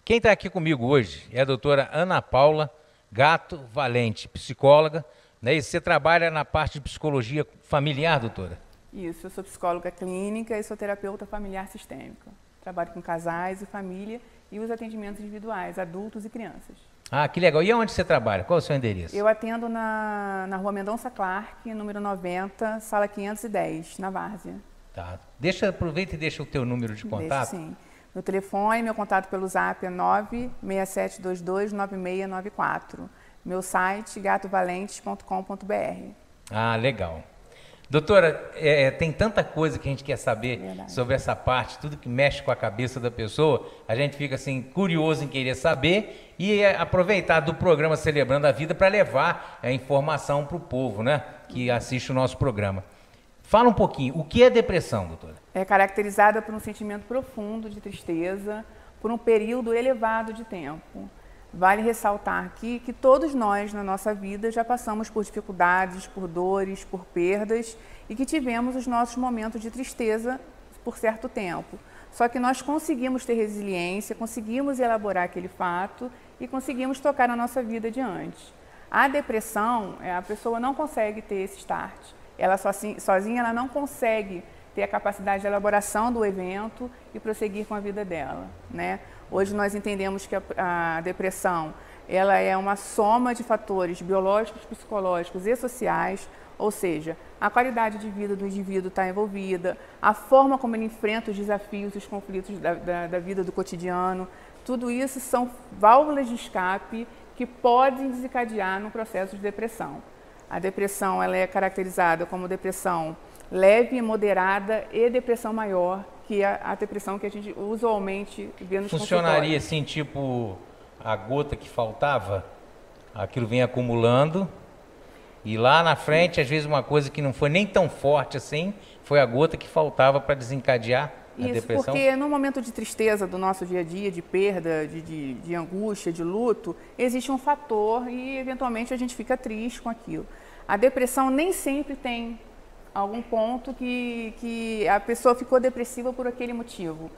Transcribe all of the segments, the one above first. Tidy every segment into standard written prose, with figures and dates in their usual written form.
Quem está aqui comigo hoje é a doutora Ana Paula Gatto Valente, psicóloga, né? E você trabalha na parte de psicologia familiar, doutora? Isso, eu sou psicóloga clínica e sou terapeuta familiar sistêmica. Trabalho com casais e família e os atendimentos individuais, adultos e crianças. Ah, que legal. E onde você trabalha? Qual é o seu endereço? Eu atendo na Rua Mendonça Clark, número 90, sala 510, na Várzea. Tá. Aproveita e deixa o teu número de contato. Deixo, sim. Meu telefone, meu contato pelo Zap é 967229694. Meu site, gatovalentes.com.br. Ah, legal. Doutora, tem tanta coisa que a gente quer saber sobre essa parte, tudo que mexe com a cabeça da pessoa, a gente fica assim curioso em querer saber e aproveitar do programa Celebrando a Vida para levar a informação para o povo, né, que assiste o nosso programa. Fala um pouquinho, o que é depressão, doutora? É caracterizada por um sentimento profundo de tristeza, por um período elevado de tempo. Vale ressaltar aqui que todos nós, na nossa vida, já passamos por dificuldades, por dores, por perdas e que tivemos os nossos momentos de tristeza por certo tempo. Só que nós conseguimos ter resiliência, conseguimos elaborar aquele fato e conseguimos tocar a nossa vida adiante. A depressão, a pessoa não consegue ter esse start. Ela sozinha ela não consegue ter a capacidade de elaboração do evento e prosseguir com a vida dela, né? Hoje nós entendemos que a depressão ela é uma soma de fatores biológicos, psicológicos e sociais, ou seja, a qualidade de vida do indivíduo está envolvida, a forma como ele enfrenta os desafios e os conflitos da vida do cotidiano, tudo isso são válvulas de escape que podem desencadear no processo de depressão. A depressão ela é caracterizada como depressão leve, moderada e depressão maior, que é a depressão que a gente usualmente vê nos Funcionaria assim, tipo a gota que faltava, aquilo vem acumulando e lá na frente, às vezes uma coisa que não foi nem tão forte assim, foi a gota que faltava para desencadear a depressão? Isso, porque no momento de tristeza do nosso dia a dia, de perda, de angústia, de luto, existe um fator e eventualmente a gente fica triste com aquilo. A depressão nem sempre tem algum ponto que a pessoa ficou depressiva por aquele motivo.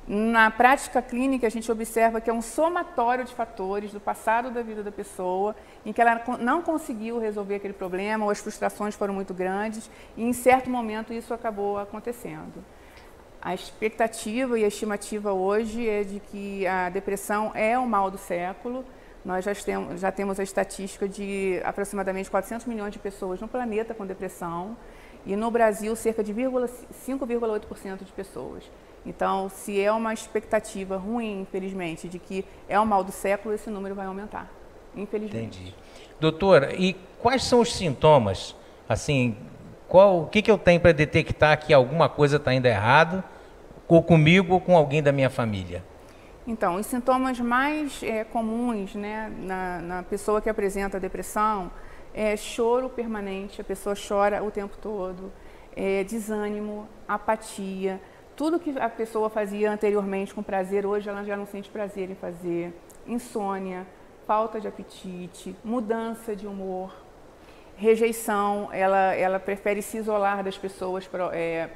Na prática clínica, a gente observa que é um somatório de fatores do passado da vida da pessoa, em que ela não conseguiu resolver aquele problema, ou as frustrações foram muito grandes, e em certo momento isso acabou acontecendo. A expectativa e a estimativa hoje é de que a depressão é o mal do século. Nós já temos a estatística de aproximadamente 400 milhões de pessoas no planeta com depressão, e no Brasil, cerca de 5,8% de pessoas. Então, se é uma expectativa ruim, infelizmente, de que é o mal do século, esse número vai aumentar, infelizmente. Entendi. Doutora, e quais são os sintomas? Assim, o que eu tenho para detectar que alguma coisa está indo errado, ou comigo ou com alguém da minha família? Então, os sintomas mais comuns, né, na pessoa que apresenta a depressão, choro permanente, a pessoa chora o tempo todo, desânimo, apatia, tudo que a pessoa fazia anteriormente com prazer, hoje ela já não sente prazer em fazer, insônia, falta de apetite, mudança de humor, rejeição, ela prefere se isolar das pessoas,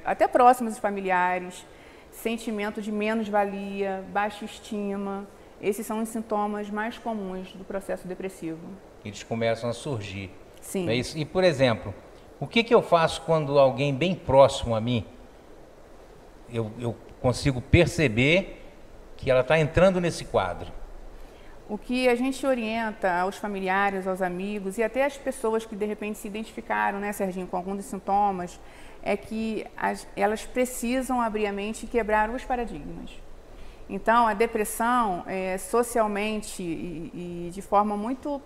até próximas e familiares, sentimento de menos-valia, baixa estima. Esses são os sintomas mais comuns do processo depressivo. Eles começam a surgir. Sim. É isso? E, por exemplo, o que eu faço quando alguém bem próximo a mim, eu consigo perceber que ela está entrando nesse quadro? O que a gente orienta aos familiares, aos amigos e até às pessoas que de repente se identificaram, né, Serginho, com algum dos sintomas, é que elas precisam abrir a mente e quebrar os paradigmas. Então, a depressão, socialmente e de forma muito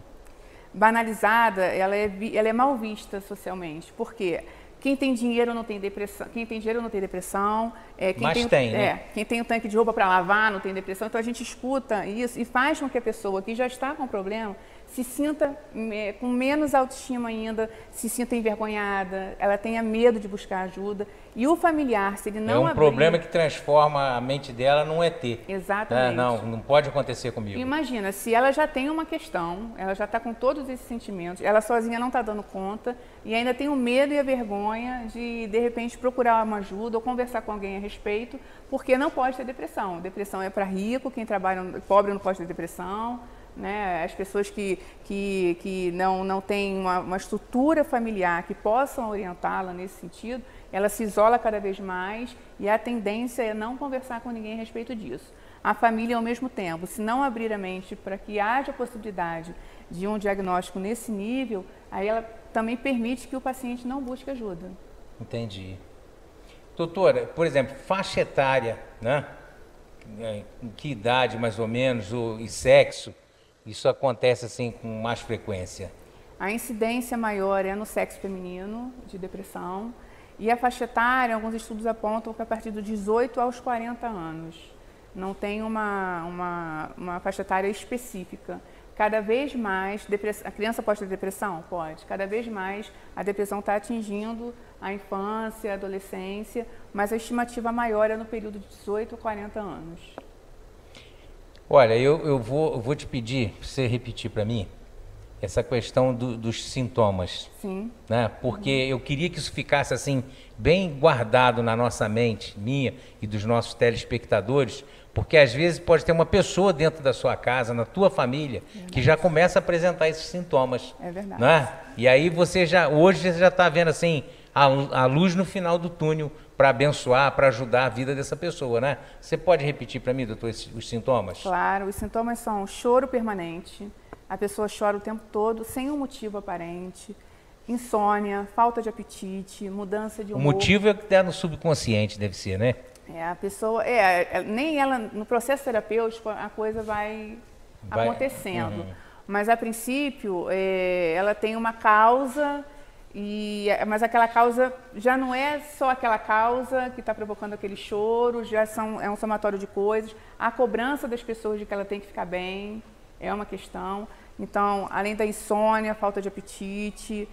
banalizada, ela é mal vista socialmente. Por quê? Quem tem dinheiro não tem depressão. Quem tem dinheiro não tem depressão. Quem tem um tanque de roupa para lavar não tem depressão. Então a gente escuta isso e faz com que a pessoa que já está com problema se sinta com menos autoestima ainda, se sinta envergonhada, ela tenha medo de buscar ajuda. E o familiar, se ele não abrir... problema que transforma a mente dela num ET. Exatamente. Não pode acontecer comigo. Imagina, se ela já tem uma questão, ela já está com todos esses sentimentos, ela sozinha não está dando conta e ainda tem o medo e a vergonha de repente, procurar uma ajuda ou conversar com alguém a respeito, porque não pode ter depressão. Depressão é para rico, quem trabalha, pobre não pode ter depressão. Né? As pessoas que não têm uma estrutura familiar que possam orientá-la nesse sentido, ela se isola cada vez mais e a tendência é não conversar com ninguém a respeito disso. A família, ao mesmo tempo, se não abrir a mente para que haja possibilidade de um diagnóstico nesse nível, aí ela também permite que o paciente não busque ajuda. Entendi. Doutora, por exemplo, faixa etária, né? Em que idade mais ou menos, e sexo, isso acontece assim com mais frequência? A incidência maior é no sexo feminino, de depressão, e a faixa etária, alguns estudos apontam que a partir dos 18 aos 40 anos. Não tem uma faixa etária específica. Cada vez mais, a criança pode ter depressão? Pode. Cada vez mais a depressão está atingindo a infância, a adolescência, mas a estimativa maior é no período de 18 a 40 anos. Olha, eu vou te pedir para você repetir para mim essa questão dos sintomas. Sim. Né? Porque eu queria que isso ficasse assim, bem guardado na nossa mente, minha e dos nossos telespectadores, porque às vezes pode ter uma pessoa dentro da sua casa, na tua família, que já começa a apresentar esses sintomas. É verdade. Né? E aí hoje você já está vendo assim, a luz no final do túnel para abençoar, para ajudar a vida dessa pessoa, né? Você pode repetir para mim, doutor, os sintomas? Claro, os sintomas são choro permanente, a pessoa chora o tempo todo, sem um motivo aparente, insônia, falta de apetite, mudança de humor. O motivo é o que está no subconsciente, deve ser, né? A pessoa, nem ela, no processo terapêutico, a coisa vai acontecendo. Mas, a princípio, ela tem uma causa, mas aquela causa já não é só aquela causa que está provocando aquele choro, é um somatório de coisas. A cobrança das pessoas de que ela tem que ficar bem é uma questão. Então, além da insônia, falta de apetite,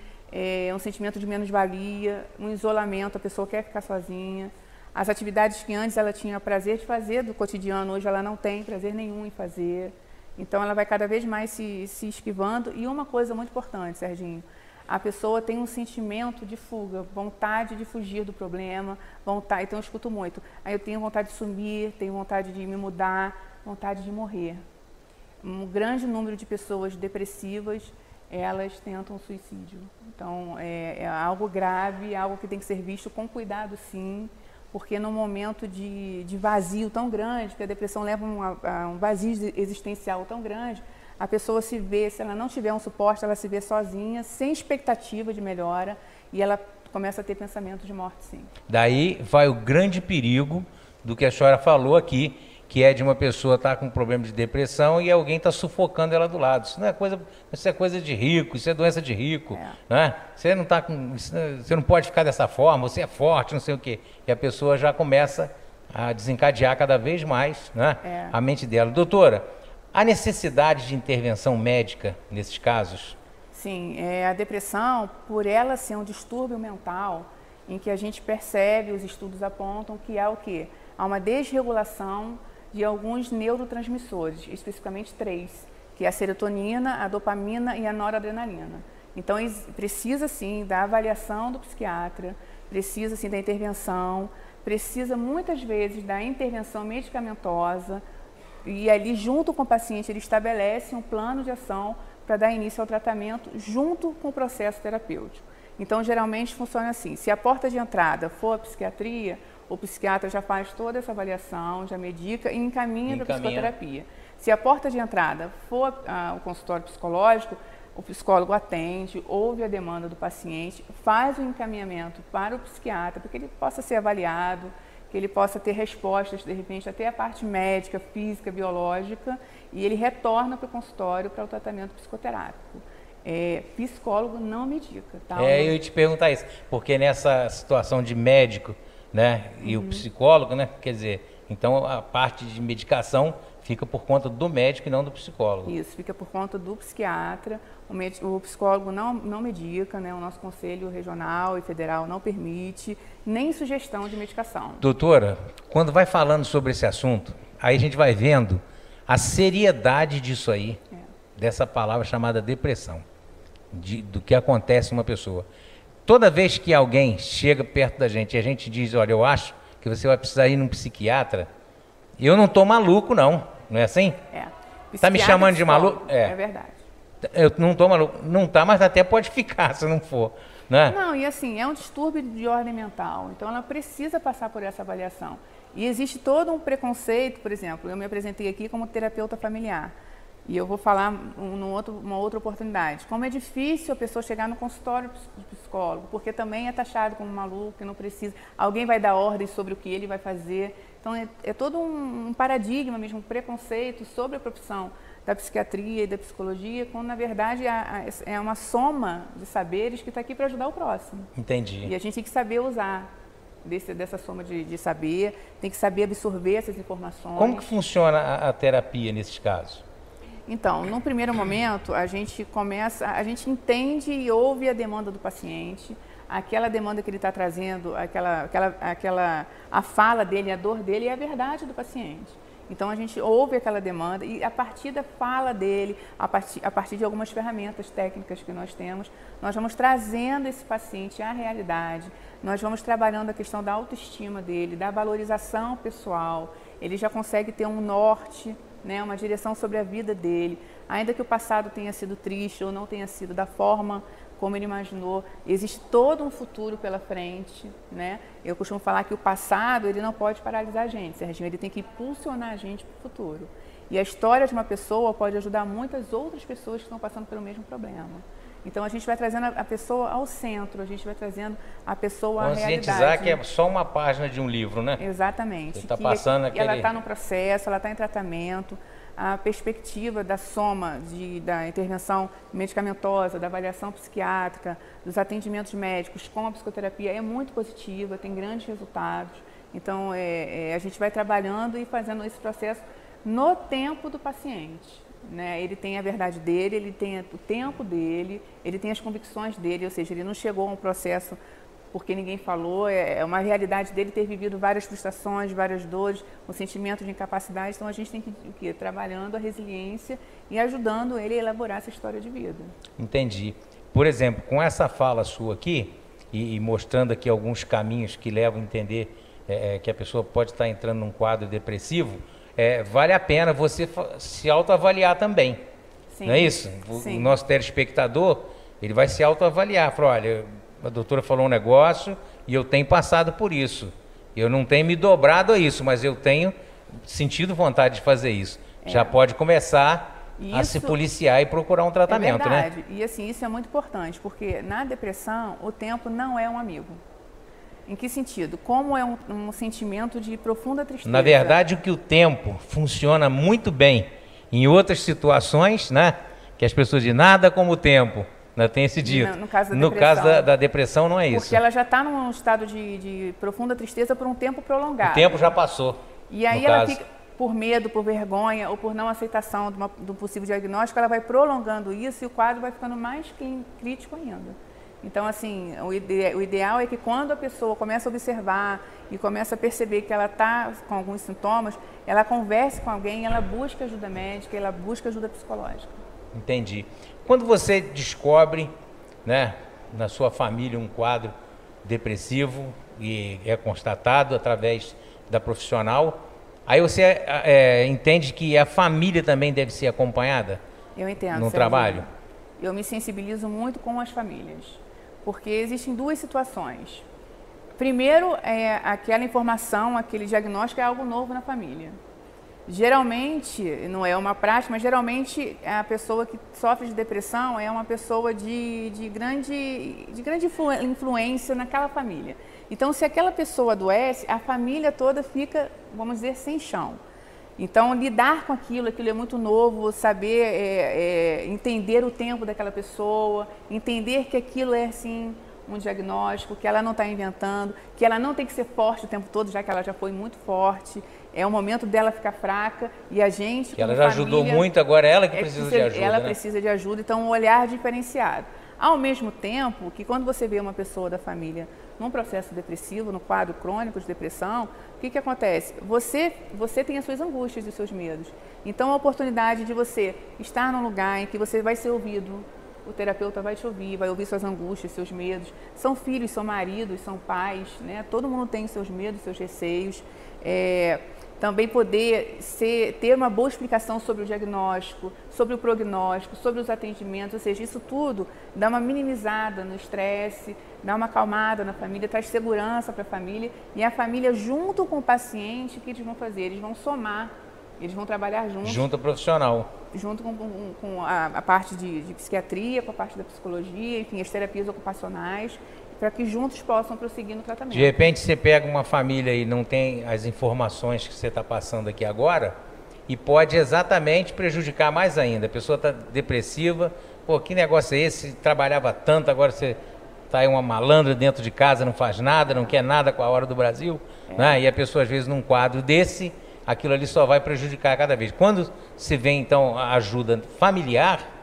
um sentimento de menos-valia, um isolamento, a pessoa quer ficar sozinha. As atividades que antes ela tinha prazer de fazer do cotidiano, hoje ela não tem prazer nenhum em fazer. Então, ela vai cada vez mais se esquivando. E uma coisa muito importante, Serginho, a pessoa tem um sentimento de fuga, vontade de fugir do problema, vontade, então eu escuto muito. Aí eu tenho vontade de sumir, tenho vontade de me mudar, vontade de morrer. Um grande número de pessoas depressivas, elas tentam suicídio. Então, é algo grave, algo que tem que ser visto com cuidado, sim, porque num momento de vazio tão grande, que a depressão leva a um vazio existencial tão grande, a pessoa se vê, se ela não tiver um suporte, ela se vê sozinha, sem expectativa de melhora, e ela começa a ter pensamentos de morte, sim. Daí vai o grande perigo do que a senhora falou aqui, que é de uma pessoa estar com um problema de depressão e alguém está sufocando ela do lado. Isso é coisa de rico, isso é doença de rico. Né? Você não pode ficar dessa forma, você é forte, não sei o quê. E a pessoa já começa a desencadear cada vez mais, né? A mente dela. Doutora, há necessidade de intervenção médica nesses casos? Sim, a depressão, por ela ser um distúrbio mental, em que a gente percebe, os estudos apontam que há o quê? Há uma desregulação de alguns neurotransmissores, especificamente 3, que é a serotonina, a dopamina e a noradrenalina. Então, precisa sim da avaliação do psiquiatra, precisa sim da intervenção, precisa muitas vezes da intervenção medicamentosa, e ali junto com o paciente ele estabelece um plano de ação para dar início ao tratamento junto com o processo terapêutico. Então, geralmente funciona assim, se a porta de entrada for a psiquiatria, o psiquiatra já faz toda essa avaliação, já medica e encaminha para a psicoterapia. Se a porta de entrada for o consultório psicológico, o psicólogo atende, ouve a demanda do paciente, faz o encaminhamento para o psiquiatra, para que ele possa ser avaliado, que ele possa ter respostas, de repente, até a parte médica, física, biológica, e ele retorna para o consultório para o tratamento psicoterápico. Psicólogo não medica. Tá? Eu ia te perguntar isso, porque nessa situação de médico, né, e o psicólogo, né, quer dizer, então a parte de medicação Fica por conta do médico e não do psicólogo. Isso, fica por conta do psiquiatra. O psicólogo não medica, né? O nosso conselho regional e federal não permite, nem sugestão de medicação. Doutora, quando vai falando sobre esse assunto, aí a gente vai vendo a seriedade disso aí, dessa palavra chamada depressão, do que acontece numa pessoa. Toda vez que alguém chega perto da gente e a gente diz, olha, eu acho que você vai precisar ir num psiquiatra, eu não estou maluco, não. Não é assim? Tá me chamando de maluco? É verdade. Eu não estou maluco. Não tá, mas até pode ficar se não for. Né? Não, e assim, é um distúrbio de ordem mental. Então ela precisa passar por essa avaliação. E existe todo um preconceito, por exemplo, eu me apresentei aqui como terapeuta familiar. E eu vou falar uma outra oportunidade. Como é difícil a pessoa chegar no consultório de psicólogo, porque também é taxado como maluco, que não precisa. Alguém vai dar ordens sobre o que ele vai fazer. Então é todo um paradigma mesmo, um preconceito sobre a profissão da psiquiatria e da psicologia, quando na verdade é uma soma de saberes que está aqui para ajudar o próximo. Entendi. E a gente tem que saber usar dessa soma de saber, tem que saber absorver essas informações. Como que funciona a terapia nesses casos? Então, no primeiro momento, a gente entende e ouve a demanda do paciente, aquela demanda que ele está trazendo, a fala dele, a dor dele é a verdade do paciente. Então, a gente ouve aquela demanda e a partir da fala dele, a partir de algumas ferramentas técnicas que nós temos, nós vamos trazendo esse paciente à realidade, nós vamos trabalhando a questão da autoestima dele, da valorização pessoal, ele já consegue ter um norte, né, uma direção sobre a vida dele, ainda que o passado tenha sido triste ou não tenha sido da forma como ele imaginou, existe todo um futuro pela frente, né? Eu costumo falar que o passado ele não pode paralisar a gente, Serginho, ele tem que impulsionar a gente para o futuro. E a história de uma pessoa pode ajudar muitas outras pessoas que estão passando pelo mesmo problema. Então a gente vai trazendo a pessoa ao centro, a gente vai trazendo a pessoa à realidade. Conscientizar que é só uma página de um livro, né? Exatamente. Você está passando aquele... Ela está no processo, ela está em tratamento. A perspectiva da soma da intervenção medicamentosa, da avaliação psiquiátrica, dos atendimentos médicos com a psicoterapia é muito positiva, tem grandes resultados. Então a gente vai trabalhando e fazendo esse processo no tempo do paciente. Né? Ele tem a verdade dele, ele tem o tempo dele, ele tem as convicções dele, ou seja, ele não chegou a um processo porque ninguém falou, é uma realidade dele ter vivido várias frustrações, várias dores, um sentimento de incapacidade, então a gente tem que ir trabalhando a resiliência e ajudando ele a elaborar essa história de vida. Entendi. Por exemplo, com essa fala sua aqui, e mostrando aqui alguns caminhos que levam a entender que a pessoa pode estar entrando num quadro depressivo, vale a pena você se autoavaliar também. Sim. Não é isso? Sim. O nosso telespectador, ele vai se autoavaliar. Fala, olha, a doutora falou um negócio e eu tenho passado por isso. Eu não tenho me dobrado a isso, mas eu tenho sentido vontade de fazer isso. Já pode começar a se policiar e procurar um tratamento, né? né? E assim, isso é muito importante, porque na depressão o tempo não é um amigo. Em que sentido? Como é um sentimento de profunda tristeza. Na verdade, o que o tempo funciona muito bem em outras situações, né? Que as pessoas dizem, nada como o tempo. Tem esse dito. No caso da depressão não é isso. Porque ela já está num estado de profunda tristeza por um tempo prolongado. O tempo já passou. E aí ela fica, por medo, por vergonha ou por não aceitação do possível diagnóstico, ela vai prolongando isso e o quadro vai ficando mais crítico ainda. Então, assim, o ideal é que quando a pessoa começa a observar e começa a perceber que ela está com alguns sintomas, ela converse com alguém, ela busca ajuda médica, ela busca ajuda psicológica. Entendi. Quando você descobre, né, na sua família um quadro depressivo e é constatado através da profissional, aí você entende que a família também deve ser acompanhada? Eu entendo. No trabalho? Eu me sensibilizo muito com as famílias, porque existem duas situações. Primeiro, aquela informação, aquele diagnóstico é algo novo na família. Geralmente, não é uma prática, mas geralmente a pessoa que sofre de depressão é uma pessoa de grande influência naquela família. Então, se aquela pessoa adoece, a família toda fica, vamos dizer, sem chão. Então, lidar com aquilo é muito novo, saber entender o tempo daquela pessoa, entender que aquilo é, assim, um diagnóstico, que ela não está inventando, que ela não tem que ser forte o tempo todo, já que ela já foi muito forte. É o momento dela ficar fraca e a gente, que ela já ajudou muito, agora é ela que precisa de ajuda. Ela precisa de ajuda, então um olhar diferenciado. Ao mesmo tempo que quando você vê uma pessoa da família num processo depressivo, no quadro crônico de depressão, o que acontece? Você tem as suas angústias e os seus medos. Então a oportunidade de você estar num lugar em que você vai ser ouvido, o terapeuta vai te ouvir, vai ouvir suas angústias, seus medos. São filhos, são maridos, são pais, né? Todo mundo tem seus medos, seus receios. Também poder ter uma boa explicação sobre o diagnóstico, sobre o prognóstico, sobre os atendimentos, ou seja, isso tudo dá uma minimizada no estresse, dá uma acalmada na família, traz segurança para a família e a família junto com o paciente, o que eles vão fazer? Eles vão somar, eles vão trabalhar juntos. Junto ao profissional. Junto com a parte de psiquiatria, com a parte da psicologia, enfim, as terapias ocupacionais, para que juntos possam prosseguir no tratamento. De repente você pega uma família e não tem as informações que você está passando aqui agora e pode exatamente prejudicar mais ainda. A pessoa está depressiva, pô, que negócio é esse? Trabalhava tanto, agora você está aí uma malandra dentro de casa, não faz nada, não quer nada com a Hora do Brasil, né? E a pessoa às vezes num quadro desse, aquilo ali só vai prejudicar cada vez. Quando se vem então a ajuda familiar,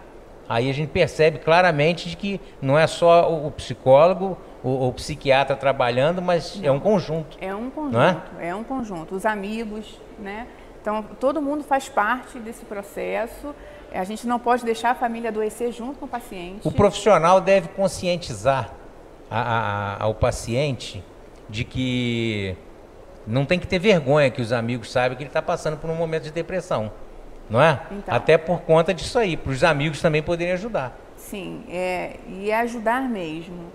aí a gente percebe claramente de que não é só o psicólogo, o psiquiatra trabalhando, mas é um conjunto. É um conjunto, não é? É um conjunto. Os amigos, né? Então, todo mundo faz parte desse processo. A gente não pode deixar a família adoecer junto com o paciente. O profissional deve conscientizar ao paciente de que não tem que ter vergonha que os amigos saibam que ele está passando por um momento de depressão. Não é? Então, até por conta disso aí, para os amigos também poderem ajudar. Sim, e é ajudar mesmo.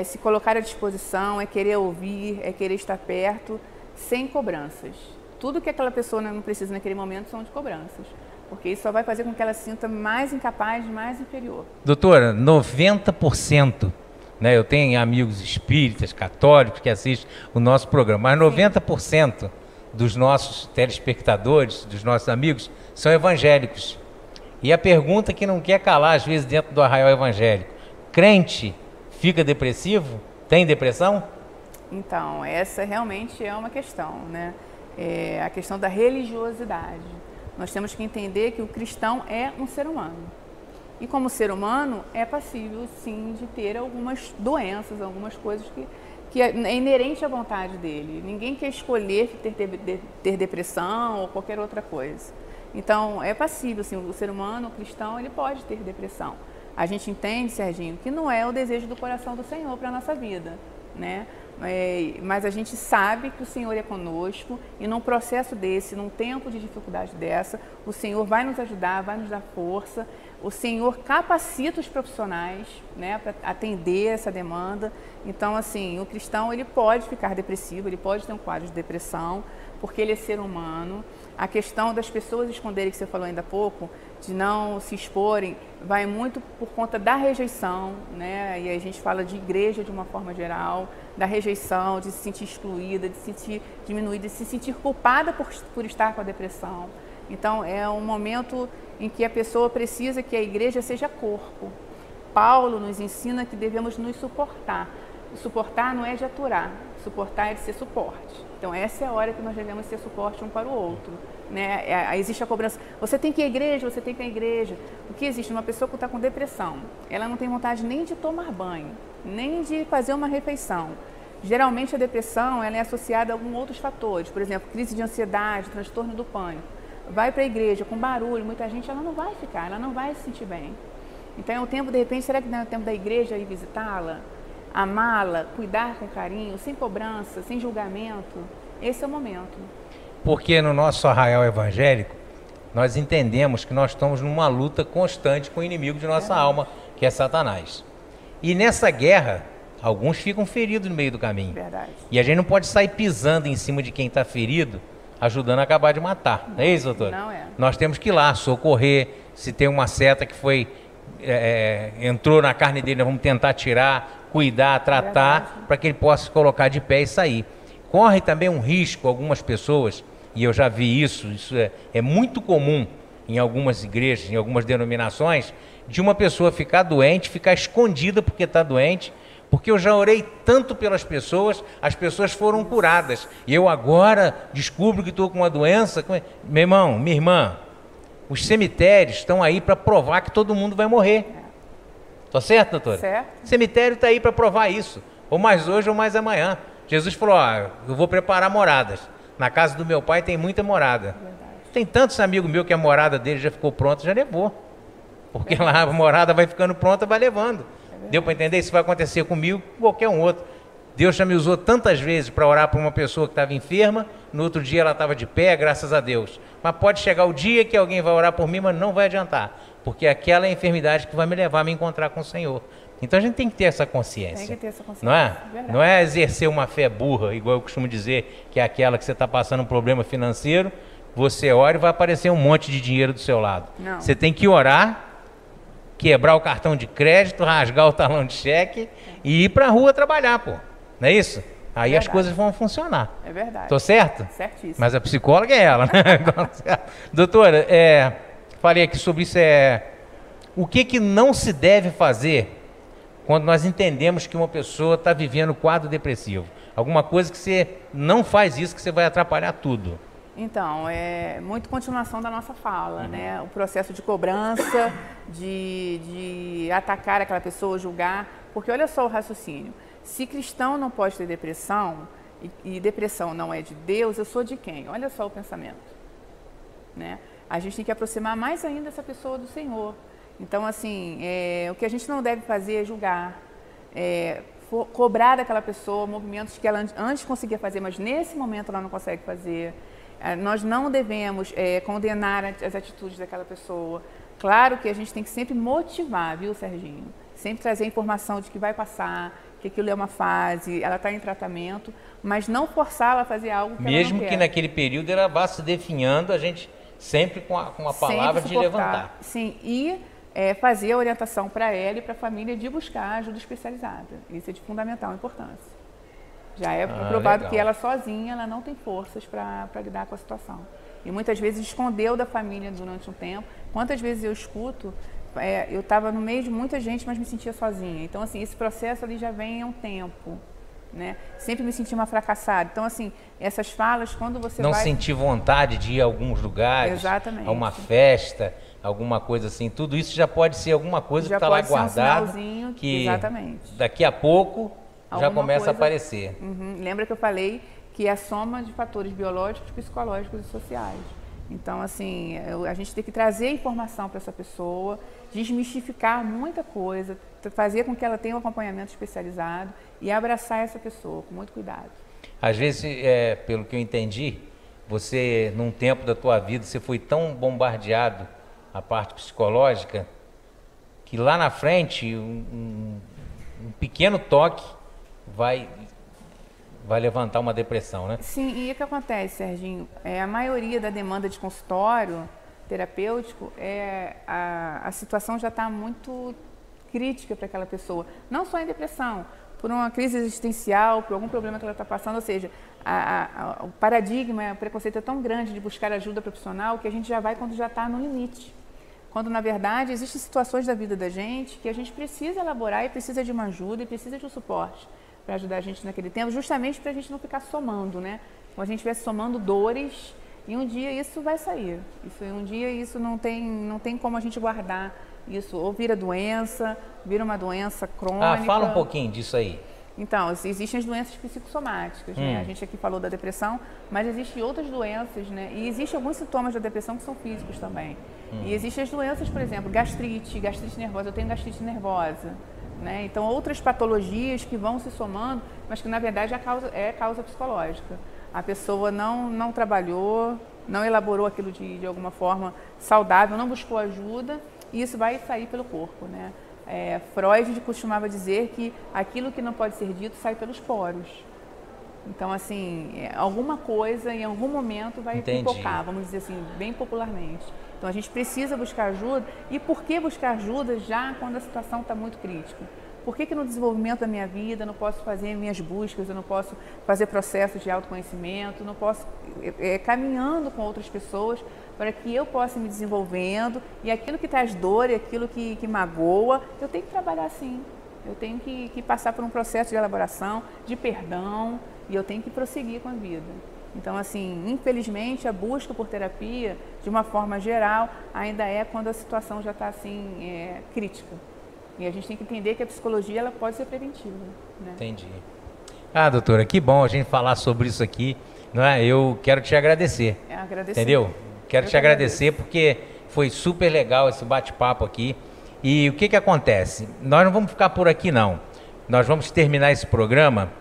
Se colocar à disposição, é querer ouvir, é querer estar perto, sem cobranças. Tudo que aquela pessoa não precisa naquele momento são de cobranças, porque isso só vai fazer com que ela se sinta mais incapaz, mais inferior. Doutora, 90%, né, eu tenho amigos espíritas, católicos que assistem o nosso programa, mas 90% dos nossos telespectadores, dos nossos amigos, são evangélicos. E a pergunta que não quer calar, às vezes, dentro do arraial evangélico: crente fica depressivo? Tem depressão? Então, essa realmente é uma questão, né? A questão da religiosidade. Nós temos que entender que o cristão é um ser humano. E como ser humano, é passível, sim, de ter algumas doenças, algumas coisas que é inerente à vontade dele. Ninguém quer escolher ter depressão ou qualquer outra coisa. Então, é passível, assim, o ser humano, o cristão, ele pode ter depressão. A gente entende, Serginho, que não é o desejo do coração do Senhor para a nossa vida, né? Mas a gente sabe que o Senhor é conosco e num processo desse, num tempo de dificuldade dessa, o Senhor vai nos ajudar, vai nos dar força. O Senhor capacita os profissionais, né, para atender essa demanda. Então, assim, o cristão, ele pode ficar depressivo, ele pode ter um quadro de depressão, porque ele é ser humano. A questão das pessoas esconderem, que você falou ainda há pouco, de não se exporem, vai muito por conta da rejeição, né? E a gente fala de igreja de uma forma geral, da rejeição, de se sentir excluída, de se sentir diminuída, de se sentir culpada por estar com a depressão. Então, é um momento em que a pessoa precisa que a igreja seja corpo. Paulo nos ensina que devemos nos suportar. Suportar não é de aturar, suportar é de ser suporte. Então, essa é a hora que nós devemos ser suporte um para o outro, né? Existe a cobrança, você tem que ir à igreja, você tem que ir à igreja. O que existe? Uma pessoa que está com depressão, ela não tem vontade nem de tomar banho, nem de fazer uma refeição. Geralmente, a depressão ela é associada a alguns outros fatores, por exemplo, crise de ansiedade, transtorno do pânico. Vai para a igreja com barulho, muita gente, ela não vai ficar, ela não vai se sentir bem. Então, é o tempo, de repente, será que não é o tempo da igreja ir visitá-la? Amá-la, cuidar com carinho, sem cobrança, sem julgamento. Esse é o momento. Porque no nosso arraial evangélico, nós entendemos que nós estamos numa luta constante com o inimigo de nossa alma, que é Satanás. E nessa guerra, alguns ficam feridos no meio do caminho. Verdade. E a gente não pode sair pisando em cima de quem está ferido, ajudando a acabar de matar. Não é isso, doutor? Não é. Nós temos que ir lá, socorrer. Se tem uma seta que foi entrou na carne dele, nós vamos tentar tirar, cuidar, tratar, para que ele possa se colocar de pé e sair. Corre também um risco, algumas pessoas, e eu já vi isso é muito comum em algumas igrejas, em algumas denominações, de uma pessoa ficar doente, ficar escondida porque está doente, Porque eu já orei tanto pelas pessoas, as pessoas foram curadas. E eu agora descubro que estou com uma doença. Meu irmão, minha irmã, os cemitérios estão aí para provar que todo mundo vai morrer. Tá certo, doutora? Certo. O cemitério está aí para provar isso. Ou mais hoje ou mais amanhã. Jesus falou, ó, eu vou preparar moradas. Na casa do meu pai tem muita morada. Verdade. Tem tantos amigos meus que a morada dele já ficou pronta, já levou. Porque lá a morada vai ficando pronta, vai levando. Deu para entender? Isso vai acontecer comigo, com qualquer um outro. Deus já me usou tantas vezes para orar por uma pessoa que estava enferma, no outro dia ela estava de pé, graças a Deus. Mas pode chegar o dia que alguém vai orar por mim, mas não vai adiantar, porque aquela é a enfermidade que vai me levar a me encontrar com o Senhor. Então a gente tem que ter essa consciência. Tem que ter essa consciência. Não é? Verdade. Não é exercer uma fé burra, igual eu costumo dizer, que é aquela que você está passando um problema financeiro, você ora e vai aparecer um monte de dinheiro do seu lado. Não. Você tem que orar, quebrar o cartão de crédito, rasgar o talão de cheque e ir para a rua trabalhar, pô. Não é isso? Aí Verdade. as coisas vão funcionar. É verdade. Tô certo? Certíssimo. Mas a psicóloga é ela, né? Doutora, falei aqui sobre isso, o que não se deve fazer quando nós entendemos que uma pessoa está vivendo quadro depressivo? Alguma coisa que você não faz isso, que você vai atrapalhar tudo. Então, é muito continuação da nossa fala, né? O processo de cobrança, de atacar aquela pessoa, julgar. Porque olha só o raciocínio. Se cristão não pode ter depressão, e depressão não é de Deus, eu sou de quem? Olha só o pensamento. Né? A gente tem que aproximar mais ainda essa pessoa do Senhor. Então, assim, o que a gente não deve fazer é julgar, cobrar daquela pessoa movimentos que ela antes conseguia fazer, mas nesse momento ela não consegue fazer. Nós não devemos condenar as atitudes daquela pessoa. Claro que a gente tem que sempre motivar, viu, Serginho? Sempre trazer informação de que vai passar, que aquilo é uma fase, ela está em tratamento, mas não forçá-la a fazer algo que ela não quer. Mesmo que naquele período ela vá se definhando, a gente sempre com a palavra de levantar. Sim, e fazer a orientação para ela e para a família de buscar ajuda especializada. Isso é de fundamental importância. Já é provado legal. que ela sozinha ela não tem forças para lidar com a situação. E muitas vezes escondeu da família durante um tempo. Quantas vezes eu escuto, eu estava no meio de muita gente, mas me sentia sozinha. Então, assim, esse processo ali já vem há um tempo. Né? Sempre me senti uma fracassada. Então, assim, essas falas, quando você não vai... sentir vontade de ir a alguns lugares, Exatamente. a uma festa, alguma coisa assim, tudo isso já pode ser alguma coisa que está lá guardada, um que exatamente. Daqui a pouco já começa coisa... a aparecer. Uhum. Lembra que eu falei que é a soma de fatores biológicos, psicológicos e sociais. Então, assim, a gente tem que trazer informação para essa pessoa, desmistificar muita coisa, fazer com que ela tenha um acompanhamento especializado e abraçar essa pessoa com muito cuidado. Às vezes, pelo que eu entendi, você, num tempo da tua vida, você foi tão bombardeado a parte psicológica que lá na frente um pequeno toque vai levantar uma depressão, né? Sim, e o que acontece, Serginho? A maioria da demanda de consultório terapêutico, a situação já está muito crítica para aquela pessoa. Não só em depressão, por uma crise existencial, por algum problema que ela está passando. Ou seja, o paradigma, o preconceito é tão grande de buscar ajuda profissional que a gente já vai quando já está no limite. Quando, na verdade, existem situações da vida da gente que a gente precisa elaborar e precisa de uma ajuda e precisa de um suporte para ajudar a gente naquele tempo, justamente para a gente não ficar somando, né? Quando a gente estiver somando dores, e um dia isso vai sair. Um dia isso não tem como a gente guardar isso. Ou vira doença, vira uma doença crônica. Fala um pouquinho disso aí. Então, existem as doenças psicossomáticas, né? A gente aqui falou da depressão, mas existem outras doenças, né? E existem alguns sintomas da depressão que são físicos também. E existem as doenças, por exemplo, gastrite nervosa. Eu tenho gastrite nervosa. Né? Então, outras patologias que vão se somando, mas que na verdade é causa psicológica. A pessoa não trabalhou, não elaborou aquilo de alguma forma saudável, não buscou ajuda, e isso vai sair pelo corpo. Né? Freud costumava dizer que aquilo que não pode ser dito sai pelos poros. Então, assim, alguma coisa em algum momento vai pipocar, vamos dizer assim, bem popularmente. Então, a gente precisa buscar ajuda. E por que buscar ajuda já quando a situação está muito crítica? Por que no desenvolvimento da minha vida eu não posso fazer minhas buscas, eu não posso fazer processos de autoconhecimento, não posso caminhando com outras pessoas para que eu possa me desenvolvendo e aquilo que traz dor e aquilo que magoa, eu tenho que trabalhar sim. Eu tenho que passar por um processo de elaboração, de perdão, e eu tenho que prosseguir com a vida. Então, assim, infelizmente, a busca por terapia, de uma forma geral, ainda é quando a situação já está, assim, crítica. E a gente tem que entender que a psicologia, ela pode ser preventiva, né? Entendi. Ah, doutora, que bom a gente falar sobre isso aqui, não é? Eu quero te agradecer. Entendeu? Quero te agradecer porque foi super legal esse bate-papo aqui. E o que que acontece? Nós não vamos ficar por aqui, não. Nós vamos terminar esse programa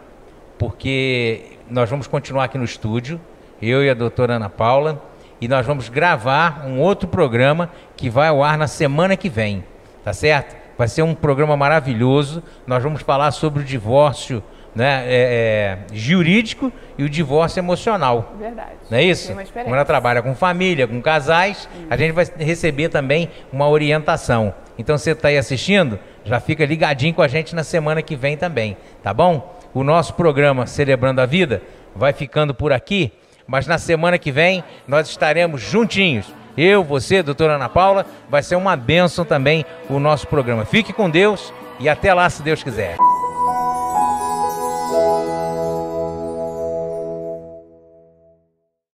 porque nós vamos continuar aqui no estúdio, eu e a doutora Ana Paula, e nós vamos gravar um outro programa que vai ao ar na semana que vem, tá certo? Vai ser um programa maravilhoso. Nós vamos falar sobre o divórcio, né, jurídico e o divórcio emocional. Verdade. Não é isso? Como ela trabalha com família, com casais, a gente vai receber também uma orientação. Então você está aí assistindo, já fica ligadinho com a gente na semana que vem também, tá bom? O nosso programa Celebrando a Vida vai ficando por aqui, mas na semana que vem nós estaremos juntinhos. Eu, você, doutora Ana Paula, vai ser uma bênção também o nosso programa. Fique com Deus e até lá, se Deus quiser.